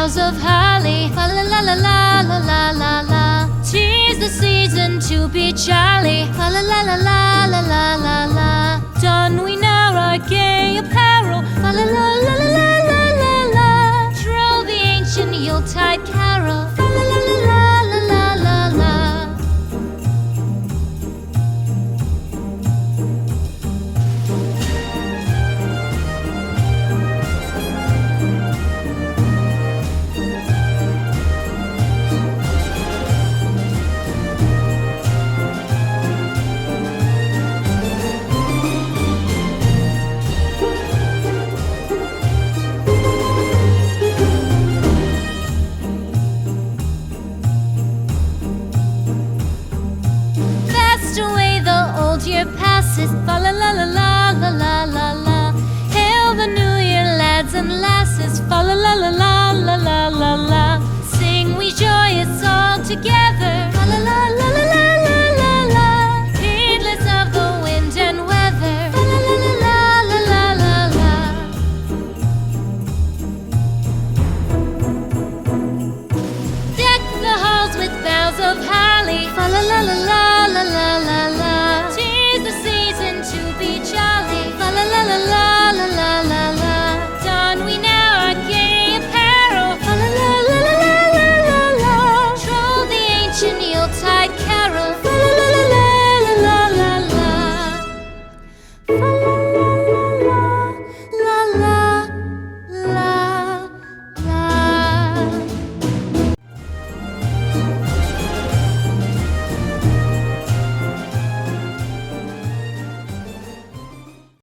boughs of holly. Fa la la la la la la la la. 'Tis the season to be jolly. Fa la la la la la la la la. Don we now our gay apparel. Fa la la la la la la la la. Troll the ancient Yuletide carol. Fa la la la la la la la la. Year passes, fa la la la la la la la la. Hail the new year, lads and lasses, fa la la la la la la la la. Sing we joyous all together.